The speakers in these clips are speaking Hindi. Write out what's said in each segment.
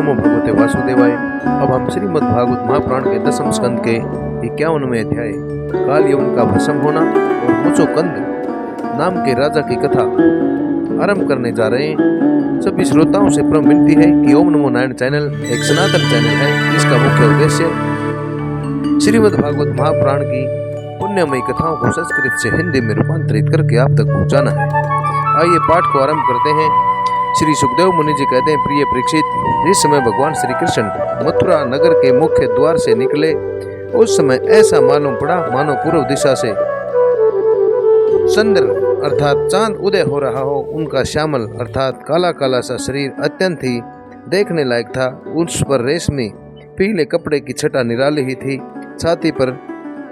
नमो भगवते वासुदेवाय। अब हम श्रीमद् भागवत महापुराण के 10वें स्कंद के 51वें अध्याय काल यवन का भस्म होना और मुचोकंद नाम के राजा की कथा आरंभ करने जा रहे हैं। सभी श्रोताओं से परम विनती है कि ओम नमो नारायण चैनल एक सनातन चैनल है जिसका मुख्य उद्देश्य श्रीमद् भागवत महापुराण की पुण्यमयी कथाओं को संस्कृत से हिंदी में रूपांतरित करके आप तक पहुंचाना है। आइए पाठ को आरंभ करते हैं। श्री सुखदेव मुनि जी कहते हैं, प्रिय परीक्षित, जिस समय भगवान श्री कृष्ण मथुरा नगर के मुख्य द्वार से निकले उस समय ऐसा मालूम पड़ा मानो पूर्व दिशा से चंद्र अर्थात चांद उदय हो रहा हो। उनका श्यामल अर्थात काला काला सा शरीर अत्यंत ही देखने लायक था। उस पर रेशमी पीले कपड़े की छटा निराली ही थी। छाती पर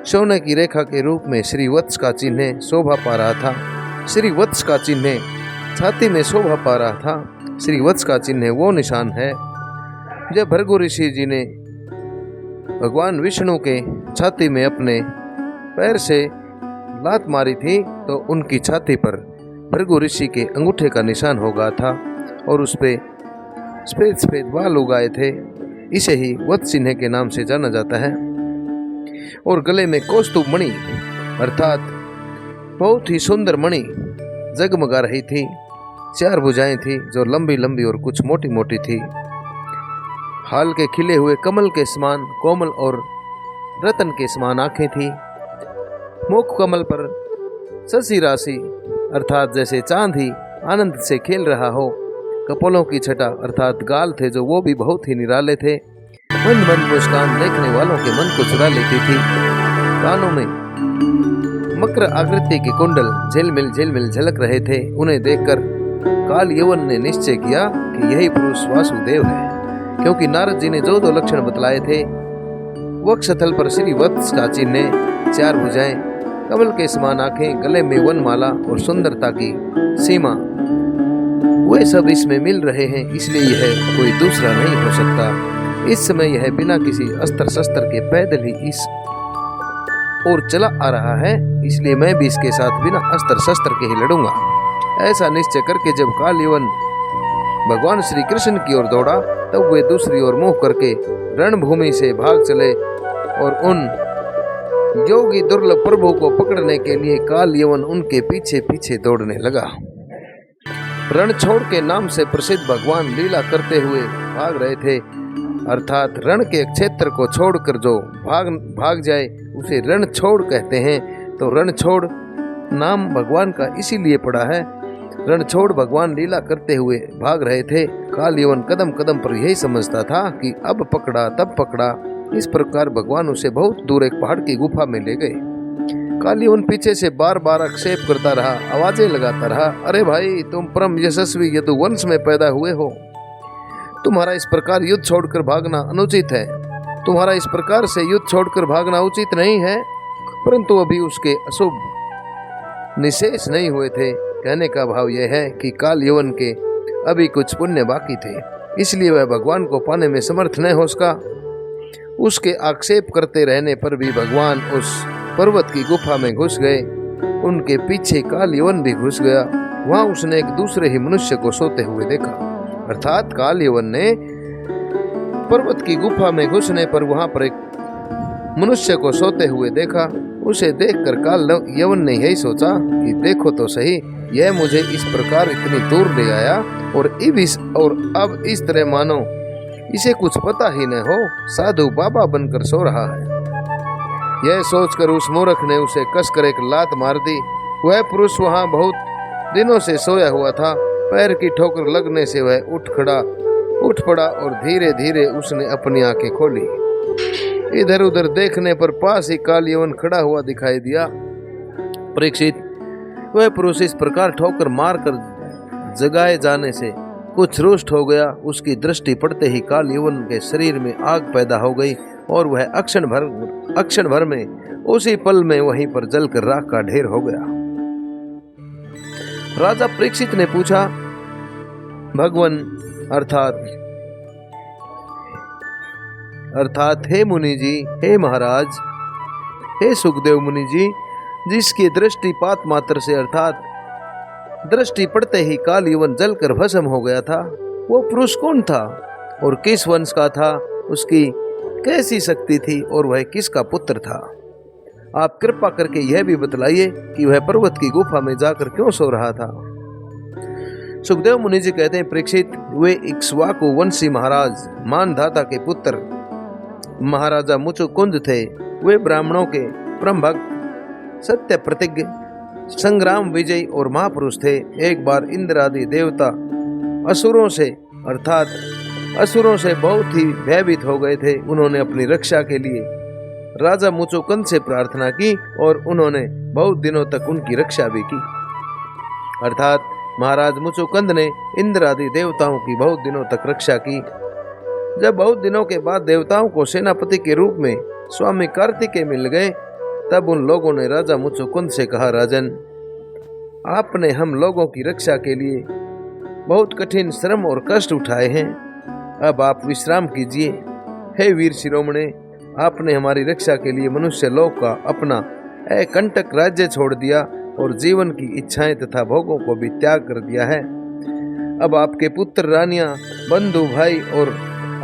सोने की रेखा के रूप में श्री वत्स का चिन्ह शोभा पा रहा था। श्री वत्स का चिन्ह छाती में शोभा पा रहा था। श्री वत्स का चिन्ह वो निशान है जब भृगु ऋषि जी ने भगवान विष्णु के छाती में अपने पैर से लात मारी थी तो उनकी छाती पर भृगु ऋषि के अंगूठे का निशान हो गया था और उस पे सफेद सफेद बाल उगाए थे। इसे ही वत्स चिन्ह के नाम से जाना जाता है। और गले में कौस्तुभ मणि अर्थात बहुत ही सुंदर मणि जगमगा रही थी। 4 भुजाएं थी जो लंबी लंबी और कुछ मोटी मोटी थी। हाल के खिले हुए कमल के समान कोमल और रतन के समान आंखें थी। मुख कमल पर शशि राशि अर्थात जैसे चांद ही आनंद से खेल रहा हो। कपोलों की छटा अर्थात गाल थे जो वो भी बहुत ही निराले थे। मंद मंद मुस्कान देखने वालों के मन को चुरा लेती थी। कानों में मकर आकृति के कुंडल झिलमिल झलक रहे थे। उन्हें देखकर काल यवन ने निश्चय किया कि यही पुरुष वासुदेव है, क्योंकि नारद जी ने जो 2 लक्षण बतलाए थे, वक्षस्थल पर श्री वत्स का चिन्ह, 4 भुजाएं, कमल के समान आंखें, गले में वनमाला और सुंदरता की सीमा, वे सब इसमें मिल रहे हैं। इसलिए यह कोई दूसरा नहीं हो सकता। इस समय यह बिना किसी अस्त्र शस्त्र के पैदल ही इस और चला आ रहा है, इसलिए मैं भी इसके साथ बिना अस्त्र शस्त्र के ही लड़ूंगा। ऐसा निश्चय करके जब काल यवन भगवान श्री कृष्ण की ओर दौड़ा तब वे दूसरी ओर मुंह करके रणभूमि से भाग चले और उन योगी दुर्लभ प्रभु को पकड़ने के लिए काल यवन उनके पीछे पीछे दौड़ने लगा। रणछोड़ के नाम से प्रसिद्ध भगवान लीला करते हुए भाग रहे थे, अर्थात रण के क्षेत्र को छोड़कर जो भाग जाए उसे रणछोड़ कहते हैं। तो रणछोड़ नाम भगवान का इसीलिए पड़ा है। रणछोड़ भगवान लीला करते हुए भाग रहे थे। काल यवन कदम कदम पर यही समझता था कि अब पकड़ा तब पकड़ा। इस प्रकार भगवान उसे बहुत दूर एक पहाड़ की गुफा में ले गए। काल यवन पीछे से बार बार आक्षेप करता रहा, आवाजें लगाता रहा, अरे भाई, तुम परम यशस्वी यदुवंश में पैदा हुए हो, तुम्हारा इस प्रकार युद्ध छोड़कर भागना अनुचित है। तुम्हारा इस प्रकार से युद्ध छोड़कर भागना उचित नहीं है। परंतु अभी उसके अशुभ निशेष नहीं हुए थे। कहने का भाव यह है कि काल यवन के अभी कुछ पुण्य बाकी थे, इसलिए वह भगवान को पाने में समर्थ न हो सका। उसके आक्षेप करते रहने पर भी भगवान उस पर्वत की गुफा में घुस गए। उनके पीछे काल यवन भी घुस गया। वहां उसने एक दूसरे ही मनुष्य को सोते हुए देखा, अर्थात काल यवन ने पर्वत की गुफा में घुसने पर वहां पर एक मनुष्य को सोते हुए देखा। उसे देखकर काल यवन ने यही सोचा कि देखो तो सही, यह मुझे इस प्रकार इतनी दूर ले आया और अब इस तरह मानो इसे कुछ पता ही न हो, साधु बाबा बनकर सो रहा है। यह सोचकर उस मूर्ख ने उसे कसकर एक लात मार दी। वह पुरुष वहां बहुत दिनों से सोया हुआ था। पैर की ठोकर लगने से वह उठ पड़ा और धीरे धीरे उसने अपनी आंखें खोली। इधर उधर देखने पर पास ही काल यवन खड़ा हुआ दिखाई दिया। परीक्षित, वह पुरुष इस प्रकार ठोकर मारकर जगाए जाने से कुछ रुष्ट हो गया। उसकी दृष्टि पड़ते ही काल यवन के शरीर में आग पैदा हो गई और वह अक्षण भर में उसी पल में वहीं पर जलकर राख का ढेर हो गया। राजा परीक्षित ने पूछा, भगवान अर्थात हे मुनि जी, हे महाराज, हे सुखदेव मुनि जी, जिसकी दृष्टिपात मात्र से अर्थात दृष्टि पड़ते ही काल यवन जलकर भस्म हो गया था, वो पुरुष कौन था और किस वंश का था, उसकी कैसी शक्ति थी और वह किसका पुत्र था। आप कृपा करके यह भी बतलाइए कि वह पर्वत की गुफा में जाकर क्यों सो रहा था। सुखदेव मुनि जी कहते हैं, परीक्षित, वे इक्ष्वाकु वंशी महाराज मानधाता के पुत्र महाराजा मुचुकुंद थे। वे ब्राह्मणों के परम भक्त, सत्य प्रतिज्ञ, संग्राम विजयी और महापुरुष थे। एक बार इंद्र आदि देवता असुरों से बहुत ही भयभीत हो गए थे। उन्होंने अपनी रक्षा के लिए राजा मुचुकुंद से प्रार्थना की और उन्होंने बहुत दिनों तक उनकी रक्षा भी की। अर्थात महाराज मुचुकुंद ने इंद्र आदि देवताओं की बहुत दिनों तक रक्षा की। जब बहुत दिनों के बाद देवताओं को सेनापति के रूप में स्वामी कार्तिकेय मिल गए, तब उन लोगों ने राजा मुचुकुंद से कहा, राजन, आपने हम लोगों की रक्षा के लिए बहुत कठिन श्रम और कष्ट उठाए हैं, अब आप विश्राम कीजिए। हे वीर शिरोमणि, आपने हमारी रक्षा के लिए मनुष्य लोक का अपना अकंटक राज्य छोड़ दिया और जीवन की इच्छाएं तथा भोगों को भी त्याग कर दिया है। अब आपके पुत्र, रानियां, बंधु, भाई और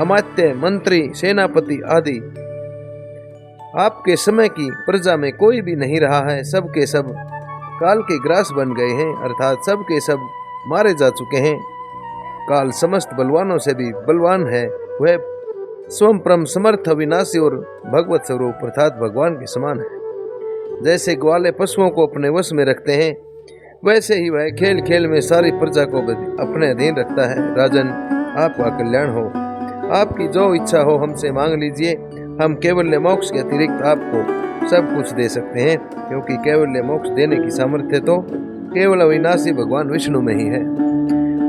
अमात्य, मंत्री, सेनापति आदि आपके समय की प्रजा में कोई भी नहीं रहा है। सब के सब काल के ग्रास बन गए हैं, अर्थात सब के सब मारे जा चुके हैं। काल समस्त बलवानों से भी बलवान है। वह स्वयं परम समर्थ, अविनाशी और भगवत स्वरूप अर्थात भगवान के समान है। जैसे ग्वाले पशुओं को अपने वश में रखते हैं, वैसे ही वह खेल खेल में सारी प्रजा को अपने अधीन रखता है। राजन, आपका कल्याण हो। आपकी जो इच्छा हो हमसे मांग लीजिए। हम केवल्य मोक्ष के अतिरिक्त आपको सब कुछ दे सकते हैं, क्योंकि केवल्य मोक्ष देने की सामर्थ्य तो केवल अविनाशी भगवान विष्णु में ही है।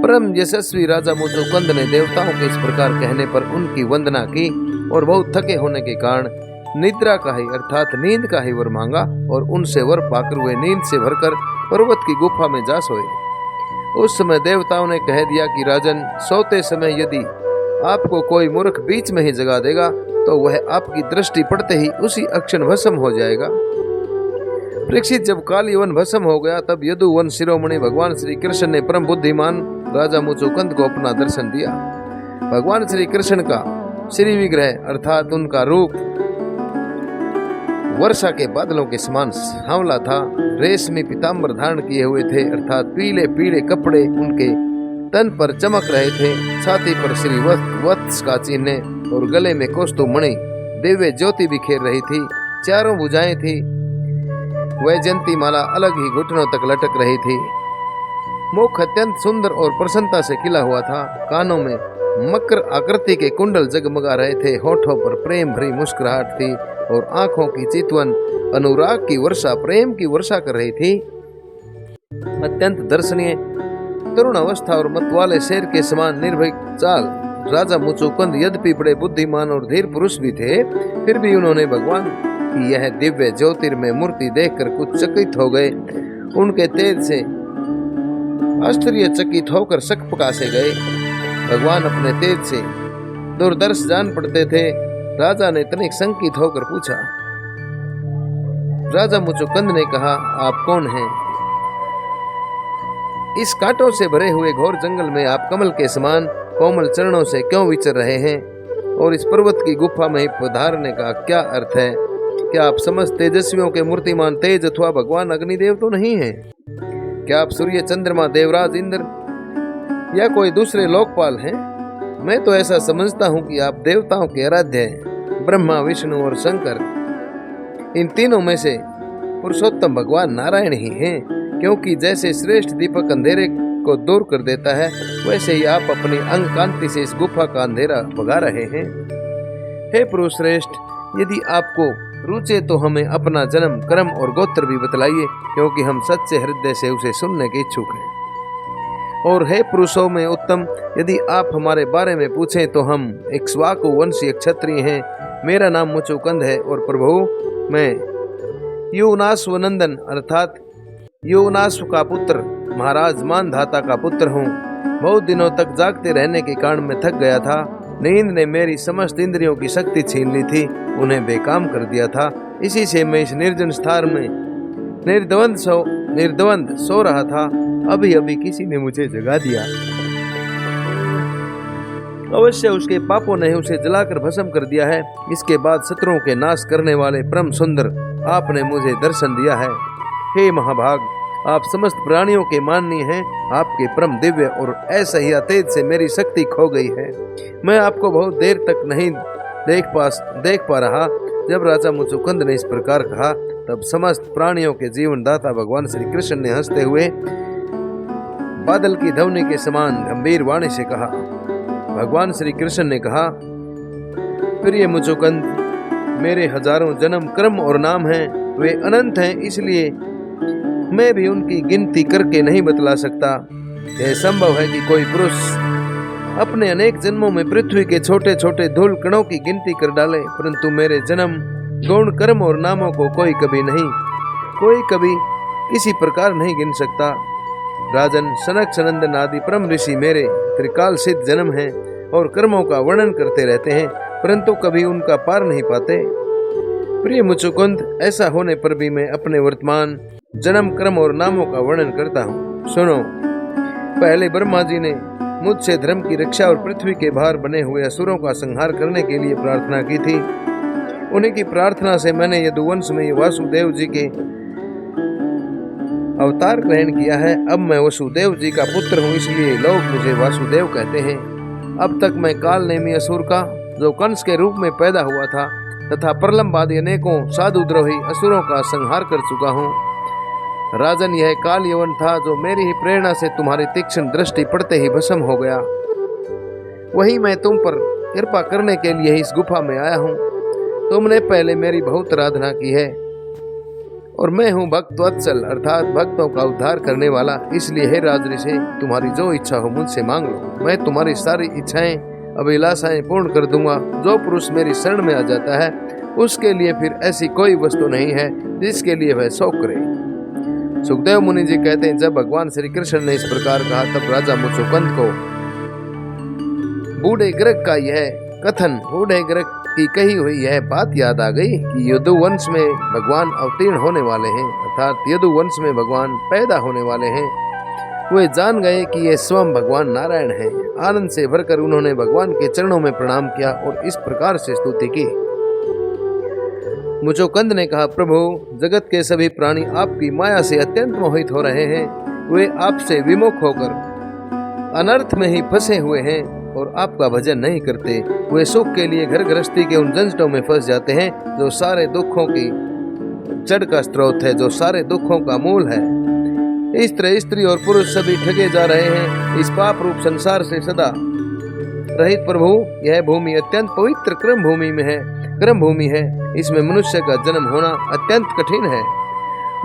परम यशस्वी राजा मुचुकुंद ने देवताओं के इस प्रकार कहने पर उनकी वंदना की और बहुत थके होने के कारण निद्रा का ही अर्थात नींद का ही वर मांगा और उनसे वर पाकर वे नींद से भरकर पर्वत की गुफा में जा सोए। उस समय देवताओं ने कह दिया कि राजन, सोते समय यदि आपको कोई मूर्ख बीच में ही जगा देगा तो वह आपकी दृष्टि पड़ते ही उसी अक्षण भस्म हो जाएगा। परीक्षित, जब काल यवन भस्म हो गया, तब यदुवन शिरोमणि भगवान श्री कृष्ण ने परम बुद्धिमान राजा मुचुकुंद को अपना दर्शन दिया। भगवान श्री कृष्ण का श्री विग्रह अर्थात उनका रूप वर्षा के बादलों के समान सांवला था। रेशमी पीताम्बर धारण किए हुए थे, अर्थात पीले पीले कपड़े उनके तन पर चमक रहे थे। छाती पर श्री वत्स का चिन्ह और गले में कौस्तुभ मणि दिव्य ज्योति बिखेर रही थी। चारों भुजाएं थी। वैजयंती माला अलग ही घुटनों तक लटक रही थी। मुख अत्यंत सुंदर और प्रसन्नता से खिला हुआ था। कानों में मकर आकृति के कुंडल जगमगा रहे थे। होठों पर प्रेम भरी मुस्कुराहट थी और आंखों की चितवन अनुराग की वर्षा, प्रेम की वर्षा कर रही थी। अत्यंत दर्शनीय, तरुण अवस्था और मत वाले शेर के समान निर्भय चाल राजा मुचुकुंद यद्यपि बड़े बुद्धिमान और धीर पुरुष भी थे, फिर भी उन्होंने भगवान की यह दिव्य ज्योतिर्मय मूर्ति देखकर कुछ चकित हो गए। उनके तेज से आश्चर्यचकित होकर सकपका से गए। भगवान अपने तेज से दूरदर्श जान पड़ते थे। राजा ने तनिक संकित होकर पूछा। राजा मुचुकुंद ने कहा, आप कौन हैं? इस कांटों से भरे हुए घोर जंगल में आप कमल के समान कोमल चरणों से क्यों विचर रहे हैं? और इस पर्वत की गुफा में पधारने का क्या अर्थ है? क्या आप समस्त तेजस्वियों के मूर्तिमान तेज अथवा भगवान अग्निदेव तो नहीं हैं? क्या आप सूर्य, चंद्रमा, देवराज, इंद्र या कोई दूसरे लोकपाल हैं? मैं तो ऐसा समझता हूँ कि आप देवताओं के आराध्य हैं, ब्रह्मा, विष्णु और शंकर। इन तीनों में से पुरुषोत्तम भगवान नारायण ही हैं, क्योंकि जैसे श्रेष्ठ दीपक अंधेरे को दूर कर देता है, वैसे ही आप अपनी अंग कांति से इस गुफा का अंधेरा भगा रहे हैं। हे पुरुष श्रेष्ठ, यदि आपको रुचे तो हमें अपना जन्म, कर्म और गोत्र भी बतलाइए, क्योंकि हम सच्चे हृदय से उसे सुनने के इच्छुक हैं। और हे पुरुषों में उत्तम, यदि आप हमारे बारे में पूछें तो हम इक्ष्वाकु वंशीय क्षत्रिय हैं। मेरा नाम मुचुकुंद है और प्रभु मैं युवनाश्व नंदन अर्थात युवनाश्व का पुत्र महाराज मानधाता का पुत्र हूँ। बहुत दिनों तक जागते रहने के कारण मैं थक गया था। नींद ने मेरी समस्त इंद्रियों की शक्ति छीन ली थी, उन्हें बेकाम कर दिया था। इसी से मैं इस निर्जन स्थान में निर्द्वंद सो रहा था। अभी अभी किसी ने मुझे जगा दिया। अवश्य उसके पापों ने उसे जलाकर भस्म कर दिया है। इसके बाद शत्रुओं के नाश करने वाले परम सुंदर आपने मुझे दर्शन दिया है। हे महाभाग, आप समस्त प्राणियों के माननीय हैं। आपके परम दिव्य और असह्य तेज से मेरी शक्ति खो गई है। मैं आपको बहुत देर तक नहीं देख पा रहा। जब राजा मुचुकुंद ने इस प्रकार कहा, तब समस्त प्राणियों के जीवन दाता भगवान श्री कृष्ण ने हंसते हुए बादल की ध्वनि के समान गंभीर वाणी से कहा। भगवान श्री कृष्ण ने कहा, प्रिय मुचुकुंद, मेरे हजारों जन्म कर्म और नाम हैं, वे अनंत हैं, इसलिए मैं भी उनकी गिनती करके नहीं बतला सकता। यह संभव है कि कोई पुरुष अपने अनेक जन्मों में पृथ्वी के छोटे छोटे धूल कणों की गिनती कर डाले, परंतु मेरे जन्म गुण कर्म और नामों को कोई कभी किसी प्रकार नहीं गिन सकता। राजन, सनक सनंदन आदि परम ऋषि मेरे त्रिकाल सिद्ध जन्म हैं और कर्मों का वर्णन करते रहते हैं, परंतु कभी उनका पार नहीं पाते। प्रिय मुचुकुंद, ऐसा होने पर भी मैं अपने वर्तमान जन्म कर्म और नामों का वर्णन करता हूँ। सुनो, पहले ब्रह्मा जी ने मुझसे धर्म की रक्षा और पृथ्वी के भार बने हुए असुरों का संहार करने के लिए प्रार्थना की थी। उन्हीं की प्रार्थना से मैंने यदुवंश में वासुदेव जी के अवतार ग्रहण किया है। अब मैं वसुदेव जी का पुत्र हूँ, इसलिए लोग मुझे वासुदेव कहते हैं। अब तक मैं काल नेमी असुर का, जो कंस के रूप में पैदा हुआ था, तथा प्रलंबादी अनेकों साधुद्रोही असुरों का संहार कर चुका हूँ। राजन, यह काल यवन था जो मेरी ही प्रेरणा से तुम्हारी तीक्ष्ण दृष्टि पड़ते ही भस्म हो गया। वही मैं तुम पर कृपा करने के लिए इस गुफा में आया हूँ। तुमने पहले मेरी बहुत आराधना की है और मैं हूँ भक्त वत्सल, अर्थात भक्तों का उद्धार करने वाला। इसलिए हे राजऋषि, तुम्हारी जो इच्छा हो मुझसे मांग लो। मैं तुम्हारी सारी इच्छाएं अभिलाषाएं पूर्ण कर दूंगा। जो पुरुष मेरी शरण में आ जाता है, उसके लिए फिर ऐसी कोई वस्तु नहीं है जिसके लिए वह शोक करे। सुखदेव मुनि जी कहते हैं, जब भगवान श्री कृष्ण ने इस प्रकार कहा, तब राजा मुचुकुंद को बूढ़े ग्रह का यह कथन, बूढ़े ग्रह की कही हुई यह बात याद आ गई कि यदुवंश में भगवान अवतीर्ण होने वाले हैं, अर्थात यदुवंश में भगवान पैदा होने वाले हैं। वे जान गए कि ये स्वयं भगवान नारायण हैं। आनंद से भरकर उन्होंने भगवान के चरणों में प्रणाम किया और इस प्रकार से स्तुति की। मुचुकुंद ने कहा, प्रभु, जगत के सभी प्राणी आपकी माया से अत्यंत मोहित हो रहे हैं। वे आपसे विमुख होकर अनर्थ में ही फंसे हुए हैं और आपका भजन नहीं करते। वे सुख के लिए घर गृहस्थी के उन झंझटों में फंस जाते हैं जो सारे दुखों की जड़ का स्रोत है, जो सारे दुखों का मूल है। इस तरह स्त्री और पुरुष सभी ठगे जा रहे हैं इस पाप रूप संसार से सदा रहित। प्रभु, यह भूमि अत्यंत पवित्र क्रम भूमि है। इसमें मनुष्य का जन्म होना अत्यंत कठिन है।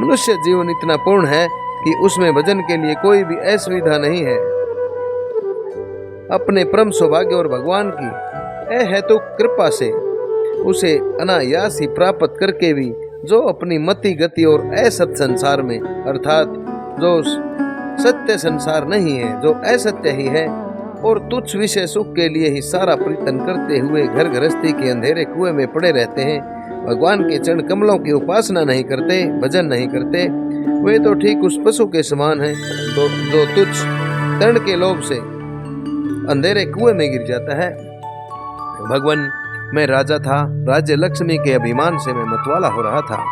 मनुष्य जीवन इतना पूर्ण है कि उसमें भजन के लिए कोई भी असुविधा नहीं है। अपने परम सौभाग्य और भगवान की अहेतु कृपा से उसे अनायास ही प्राप्त करके भी जो अपनी मति गति और असत संसार में, अर्थात जो सत्य संसार नहीं है, जो असत्य ही है और तुच्छ विषय सुख के लिए ही सारा प्रयत्न करते हुए घर गृहस्थी के अंधेरे कुएं में पड़े रहते हैं, भगवान के चरण कमलों की उपासना नहीं करते, भजन नहीं करते, वे तो ठीक उस पशु के समान हैं जो तुच्छ तृण के लोभ से अंधेरे कुएं में गिर जाता है। भगवान, मैं राजा था, राज्य लक्ष्मी के अभिमान से मैं मतवाला हो रहा था।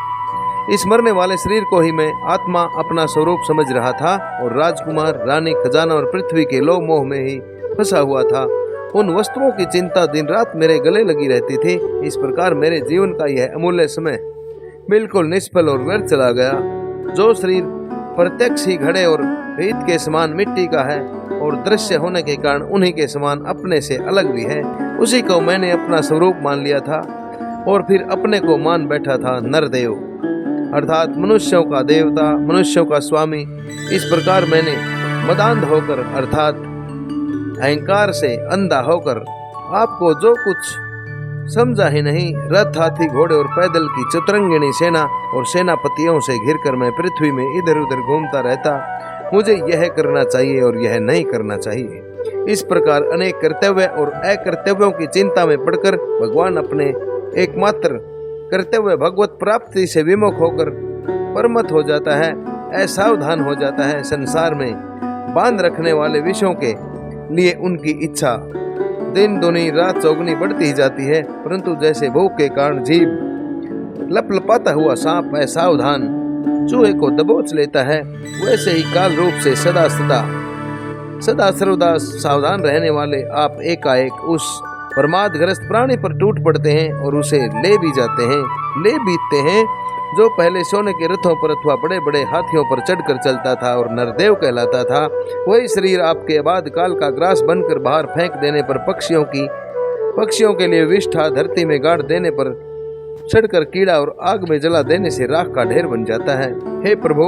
इस मरने वाले शरीर को ही मैं आत्मा अपना स्वरूप समझ रहा था और राजकुमार, रानी, खजाना और पृथ्वी के लोभ मोह में ही फंसा हुआ था। उन वस्तुओं की चिंता दिन रात मेरे गले लगी रहती थी। इस प्रकार मेरे जीवन का यह अमूल्य समय बिल्कुल निष्फल और व्यर्थ चला गया। जो शरीर प्रत्यक्ष ही घड़े और भीत के समान मिट्टी का है और दृश्य होने के कारण उन्हीं के समान अपने से अलग भी है, उसी को मैंने अपना स्वरूप मान लिया था और फिर अपने को मान बैठा था नरदेव, अर्थात मनुष्यों का देवता, मनुष्यों का स्वामी। इस प्रकार मैंने मदांध होकर, अर्थात अहंकार से अंधा होकर आपको जो कुछ समझा ही नहीं, रथ, हाथी, घोड़े और पैदल की चतुरंगिणी सेना और सेनापतियों से घिरकर मैं पृथ्वी में इधर उधर घूमता रहता। मुझे यह करना चाहिए और यह नहीं करना चाहिए। इस प्रकार अनेक कर्तव्य और अकर्तव्यों की चिंता में पड़कर भगवान अपने एकमात्र कर्तव्य भगवत प्राप्ति से विमुख होकर परमत हो जाता है, असावधान हो जाता है। संसार में बांध रखने वाले विषयों के लिए उनकी इच्छा दिन दुनी रात चौगुनी बढ़ती ही जाती है, परंतु जैसे भूख के कारण जीभ लपलपाता हुआ सांप असावधान चूहे को दबोच लेता है, वैसे ही काल रूप से सदा सर्वदा सावधान रहने वाले आप एकाएक उस प्रमादग्रस्त प्राणी पर टूट पड़ते हैं और उसे ले बीतते हैं जो पहले सोने के रथों पर अथवा बड़े बड़े हाथियों पर चढ़कर चलता था और नरदेव कहलाता था। वही शरीर आपके अबाध काल का ग्रास बनकर बाहर फेंक देने पर पक्षियों के लिए विष्ठा, धरती में गाड़ देने पर चढ़कर कीड़ा और आग में जला देने से राख का ढेर बन जाता है। हे प्रभु,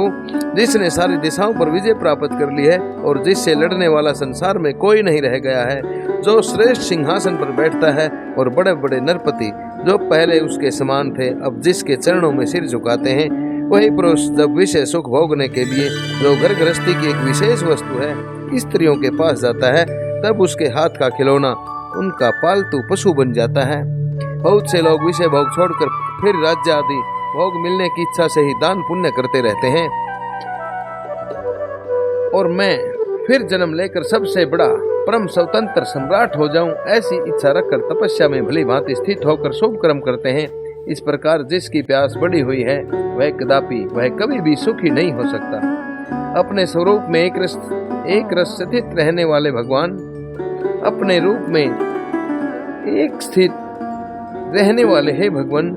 जिसने सारी दिशाओं पर विजय प्राप्त कर ली है और जिससे लड़ने वाला संसार में कोई नहीं रह गया है, जो श्रेष्ठ सिंहासन पर बैठता है और बड़े बड़े नरपति जो पहले उसके समान थे अब जिसके चरणों में सिर झुकाते हैं, वही पुरुष जब विषय सुख भोगने के लिए जो घर गृहस्थी की एक विशेष वस्तु है स्त्रियों के पास जाता है, तब उसके हाथ का खिलौना उनका पालतू पशु बन जाता है। बहुत से लोग विषय भोग छोड़कर फिर राज्य आदि भोग मिलने की इच्छा से ही दान पुण्य करते रहते हैं और मैं फिर जन्म लेकर सबसे बड़ा परम स्वतंत्र सम्राट हो जाऊं, ऐसी इच्छा रखकर तपस्या में भली भांति स्थित होकर शुभ कर्म करते हैं। इस प्रकार जिसकी प्यास बढ़ी हुई है वह कभी भी सुखी नहीं हो सकता। अपने स्वरूप में एक रस स्थित रहने वाले भगवान, अपने रूप में एक स्थित रहने वाले हे भगवान,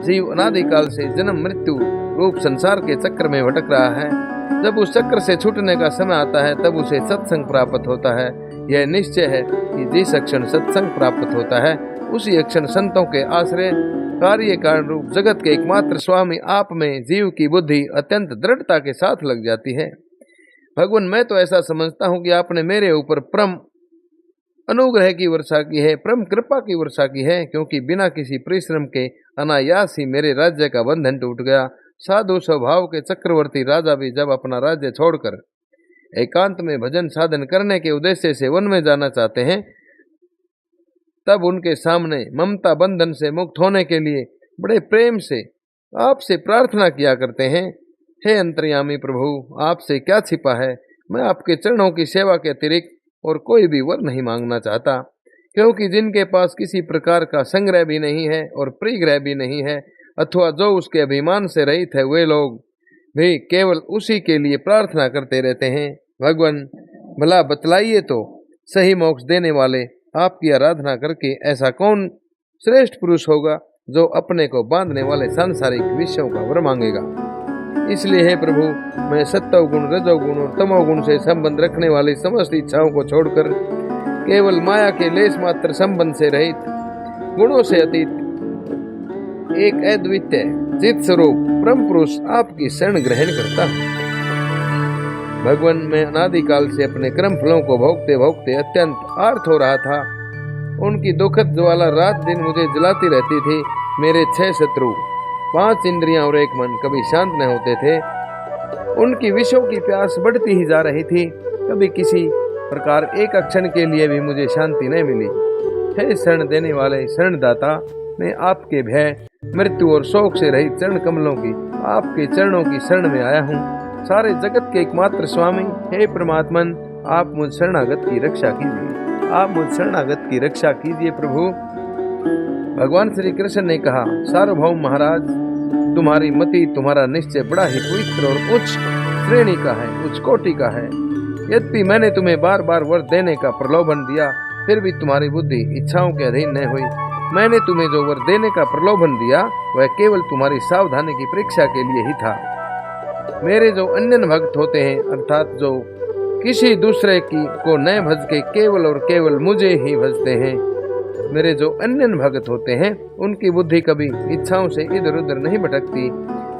जीव अनादिकाल से जन्म मृत्यु रूप संसार के चक्र में भटक रहा है। जब उस चक्र से छूटने का समय आता है तब उसे सत्संग प्राप्त होता है। यह निश्चय है कि जिस क्षण सत्संग प्राप्त होता है उसी क्षण संतों के आश्रय कार्य कारण रूप जगत के एकमात्र स्वामी आप में जीव की बुद्धि अत्यंत दृढ़ता के साथ लग जाती है। भगवान, मैं तो ऐसा समझता हूँ कि आपने मेरे ऊपर परम अनुग्रह की वर्षा की है, परम कृपा की वर्षा की है, क्योंकि बिना किसी परिश्रम के अनायास ही मेरे राज्य का बंधन टूट गया। साधु स्वभाव के चक्रवर्ती राजा भी जब अपना राज्य छोड़कर एकांत में भजन साधन करने के उद्देश्य से वन में जाना चाहते हैं, तब उनके सामने ममता बंधन से मुक्त होने के लिए बड़े प्रेम से आपसे प्रार्थना किया करते हैं। हे अंतर्यामी प्रभु, आपसे क्या छिपा है, मैं आपके चरणों की सेवा के अतिरिक्त और कोई भी वर नहीं मांगना चाहता, क्योंकि जिनके पास किसी प्रकार का संग्रह भी नहीं है और परिग्रह भी नहीं है अथवा जो उसके अभिमान से रहित है, वे लोग भी केवल उसी के लिए प्रार्थना करते रहते हैं। भगवान, भला बतलाइए तो सही मोक्ष देने वाले आपकी आराधना करके ऐसा कौन श्रेष्ठ पुरुष होगा जो अपने को बांधने वाले सांसारिक विषयों का वर मांगेगा। इसलिए हे प्रभु, मैं सत्वगुण, रजोगुण और तमोगुण से संबंध रखने वाली समस्त इच्छाओं को छोड़कर केवल माया के लेस मात्र संबंध से रहित, गुणों से अतीत एक अद्वितीय चित स्वरूप परम पुरुष आपकी शरण ग्रहण करता हूँ। भगवान, मैं अनादिकाल से अपने कर्म फलों को भोगते भोगते अत्यंत आर्त हो रहा था। उनकी दुखद ज्वाला रात दिन मुझे जलाती रहती थी। मेरे 6 शत्रु, 5 इंद्रियां और 1 मन कभी शांत न होते थे। उनकी विषयों की प्यास बढ़ती ही जा रही थी। कभी किसी प्रकार एक क्षण के लिए भी मुझे शांति नहीं मिली। हे शरण देने वाले शरणदाता, मैं आपके भय, मृत्यु और शोक से रहित चरण कमलों की, आपके चरणों की शरण में आया हूँ। सारे जगत के एकमात्र स्वामी हे परमात्मन, आप मुझ शरणागत की रक्षा कीजिए, आप मुझ शरणागत की रक्षा कीजिए प्रभु। भगवान श्री कृष्ण ने कहा, सार्वभौम महाराज, तुम्हारी मति, तुम्हारा निश्चय बड़ा ही पवित्र और उच्च श्रेणी का है, उच्च कोटि का है। यद्यपि मैंने तुम्हें बार बार वर देने का प्रलोभन दिया, फिर भी तुम्हारी बुद्धि इच्छाओं के अधीन न हुई। मैंने तुम्हें जो वर देने का प्रलोभन दिया वह केवल तुम्हारी सावधानी की परीक्षा के लिए ही था। मेरे जो अन्य भक्त होते हैं, अर्थात जो किसी दूसरे की को न भज के केवल और केवल मुझे ही भजते हैं, मेरे जो अन्य भक्त होते हैं उनकी बुद्धि कभी इच्छाओं से इधर उधर नहीं भटकती।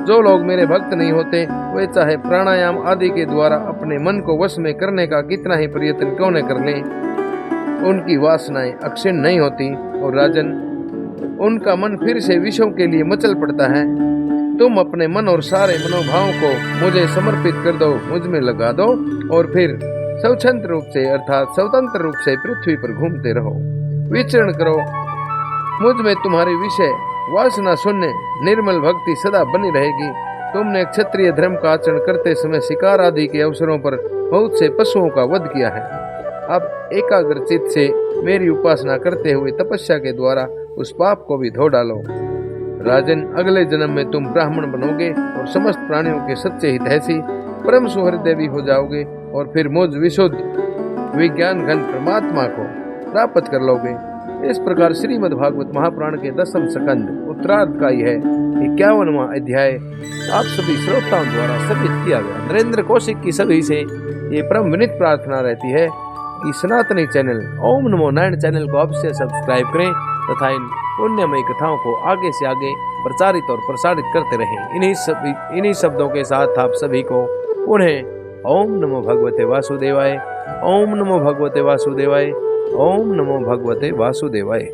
जो लोग मेरे भक्त नहीं होते वे चाहे प्राणायाम आदि के द्वारा अपने मन को वश में करने का कितना ही प्रयत्न क्यों न कर लें, उनकी वासनाएं अक्षीण नहीं होती और राजन, उनका मन फिर से विषयों के लिए मचल पड़ता है। तुम अपने मन और सारे मनोभावों को मुझे समर्पित कर दो, मुझ में लगा दो और फिर स्वतंत्र रूप से अर्थात स्वतंत्र रूप से पृथ्वी पर घूमते रहो, विचरण करो। मुझ में तुम्हारी विषय वासना शून्य निर्मल भक्ति सदा बनी रहेगी। तुमने क्षत्रिय धर्म का आचरण करते समय शिकार आदि के अवसरों पर बहुत से पशुओं का वध किया है। अब एकाग्रचित से मेरी उपासना करते हुए तपस्या के द्वारा उस पाप को भी धो डालो। राजन, अगले जन्म में तुम ब्राह्मण बनोगे और समस्त प्राणियों के सच्चे हितैषी परम सुहृदय भी हो जाओगे और फिर मुझ विशुद्ध विज्ञान घन परमात्मा को प्राप्त कर लोगे। इस प्रकार श्रीमद् भागवत महापुराण के 10वें स्कंद उत्तरार्ध का यह 51वां अध्याय आप सभी श्रोताओं द्वारा श्रवित किया गया। नरेंद्र कौशिक की सभी से ये परम विनीत प्रार्थना रहती है कि सनातनी चैनल ओम नमो नारायण चैनल को अवश्य सब्सक्राइब करें तथा इन पुण्यमयी कथाओं को आगे से आगे प्रचारित और प्रसारित करते रहें। इन्हीं शब्दों के साथ आप सभी को पुनः ओम नमो भगवते वासुदेवाय, ओम नमो भगवते वासुदेवाय, ओम नमो भगवते वासुदेवाय।